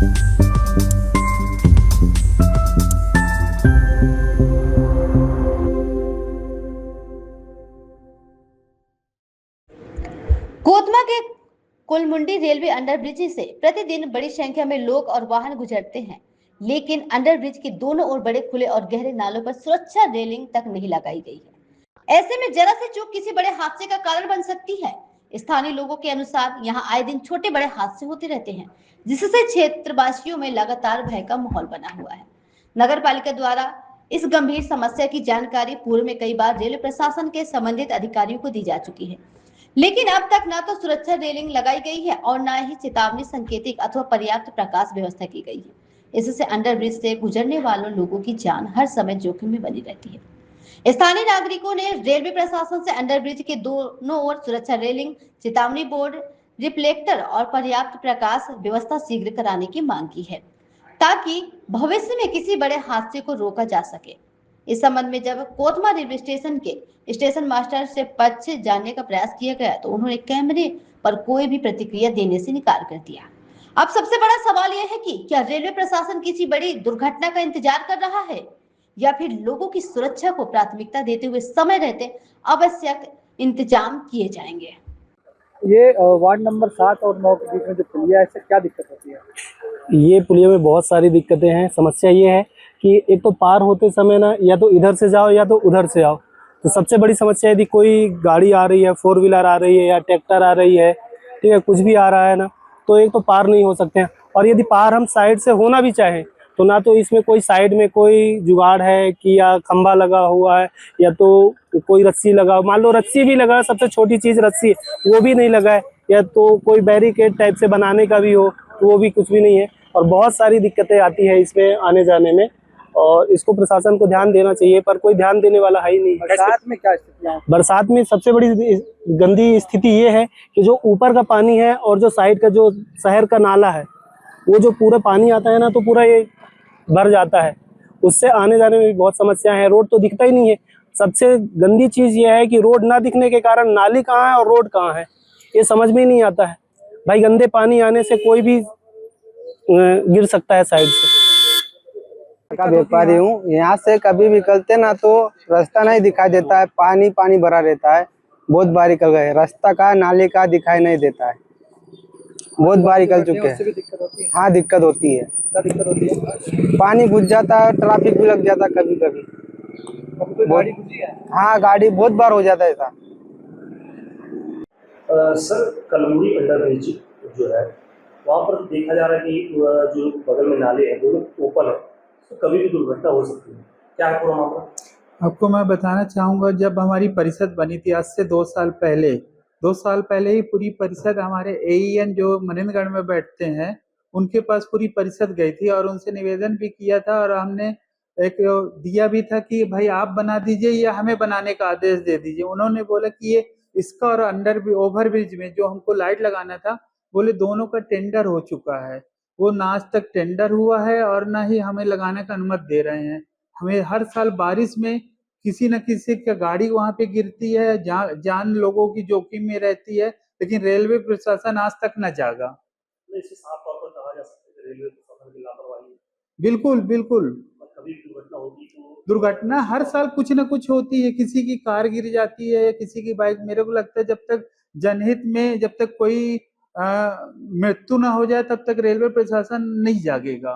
कोतमा के कुलमुंडी railway underbridge से प्रतिदिन बड़ी संख्या में लोग और वाहन गुजरते हैं, लेकिन अंडरब्रिज के दोनों ओर बड़े खुले और गहरे नालों पर सुरक्षा रेलिंग तक नहीं लगाई गई है। ऐसे में जरा सी चूक किसी बड़े हादसे का कारण बन सकती है। स्थानीय लोगों के अनुसार यहाँ आए दिन छोटे बड़े हादसे होते रहते हैं, जिससे क्षेत्रवासियों में लगातार भय का माहौल बना हुआ है। नगर पालिका द्वारा इस गंभीर समस्या की जानकारी पूर्व में कई बार रेलवे प्रशासन के संबंधित अधिकारियों को दी जा चुकी है, लेकिन अब तक ना तो सुरक्षा रेलिंग लगाई गई है और ना ही चेतावनी संकेतिक अथवा पर्याप्त प्रकाश व्यवस्था की गई है। इससे अंडरब्रिज से गुजरने वालों लोगों की जान हर समय जोखिम में बनी रहती है। स्थानीय नागरिकों ने रेलवे प्रशासन से अंडरब्रिज के दोनों ओर सुरक्षा रेलिंग, चेतावनी बोर्ड, रिफ्लेक्टर और पर्याप्त प्रकाश व्यवस्था शीघ्र कराने की मांग की है, ताकि भविष्य में किसी बड़े हादसे को रोका जा सके। इस संबंध में जब कोतमा रेलवे स्टेशन के स्टेशन मास्टर से पक्ष जानने का प्रयास किया गया तो उन्होंने कैमरे पर कोई भी प्रतिक्रिया देने से इनकार कर दिया। अब सबसे बड़ा सवाल यह है कि क्या रेलवे प्रशासन किसी बड़ी दुर्घटना का इंतजार कर रहा है या फिर लोगों की सुरक्षा को प्राथमिकता देते हुए समय रहते आवश्यक इंतजाम किए जाएंगे। ये वार्ड नंबर 7 और 9 के बीच में जो पुलिया है, इससे क्या दिक्कत होती है? ये पुलिया में बहुत सारी दिक्कतें हैं। समस्या ये है कि एक तो पार होते समय ना या तो इधर से जाओ या तो उधर से आओ। तो सबसे बड़ी समस्या यदि कोई गाड़ी आ रही है, 4 व्हीलर आ रही है या ट्रैक्टर आ रही है, ठीक है, कुछ भी आ रहा है ना, तो एक तो पार नहीं हो सकते हैं। और यदि पार हम साइड से होना भी चाहें तो ना तो इसमें कोई साइड में कोई जुगाड़ है कि या खंभा लगा हुआ है या तो कोई रस्सी लगा, मान लो रस्सी भी लगा, सबसे छोटी चीज़ रस्सी, वो भी नहीं लगा है, या तो कोई बैरिकेड टाइप से बनाने का भी हो तो वो भी कुछ भी नहीं है। और बहुत सारी दिक्कतें आती है इसमें आने जाने में, और इसको प्रशासन को ध्यान देना चाहिए, पर कोई ध्यान देने वाला है ही नहीं। बरसात में क्या स्थिति है? बरसात में सबसे बड़ी गंदी स्थिति ये है कि जो ऊपर का पानी है और जो साइड का जो शहर का नाला है, वो जो पूरा पानी आता है ना तो पूरा ये भर जाता है, उससे आने जाने में भी बहुत समस्या है। रोड तो दिखता ही नहीं है। सबसे गंदी चीज़ ये है कि रोड ना दिखने के कारण नाली कहाँ है और रोड कहाँ है, ये समझ में ही नहीं आता है। भाई गंदे पानी आने से कोई भी गिर सकता है साइड से। का व्यापारी हूँ, यहाँ से कभी भी निकलते ना तो रास्ता नहीं दिखाई देता है, पानी पानी भरा रहता है। बहुत बार निकल गए, रास्ता का नाले का दिखाई नहीं देता है, बहुत बार निकल चुके हैं। हाँ दिक्कत होती है, पानी घुस जाता है, ट्रैफिक भी लग जाता है कभी कभी। हाँ गाड़ी बहुत बार हो जाता है ऐसा। सर कलमुड़ी अंडरब्रिज जो है वहाँ पर देखा जा रहा है कि जो बगल में नाले हैं दोनों ओपन है, तो कभी भी दुर्घटना हो सकती है। क्या है पूरा मामला? आपको मैं बताना चाहूँगा, जब हमारी परिषद बनी थी आज से 2 साल पहले, 2 साल पहले ही पूरी परिषद हमारे एईएन जो मनिंदगढ़ में बैठते हैं उनके पास पूरी परिषद गई थी और उनसे निवेदन भी किया था और हमने एक दिया भी था कि भाई आप बना दीजिए या हमें बनाने का आदेश दे दीजिए। उन्होंने बोला कि ये इसका और ओवरब्रिज में जो हमको लाइट लगाना था, बोले दोनों का टेंडर हो चुका है, वो ना आज तक टेंडर हुआ है और ना ही हमें लगाने का अनुमति दे रहे हैं। हमें हर साल बारिश में किसी न किसी की गाड़ी वहां पे गिरती है, जान लोगों की जोखिम में रहती है, लेकिन रेलवे प्रशासन आज तक न जागा। इसे साफ तौर पर कहा जा सकता है रेलवे प्रशासन की लापरवाही। बिल्कुल बिल्कुल, कभी दुर्घटना होगी तो दुर्घटना हर साल कुछ न कुछ होती है, किसी की कार गिर जाती है, किसी की बाइक। मेरे को लगता है जब तक जनहित में जब तक कोई मृत्यु ना हो जाए तब तक रेलवे प्रशासन नहीं जागेगा।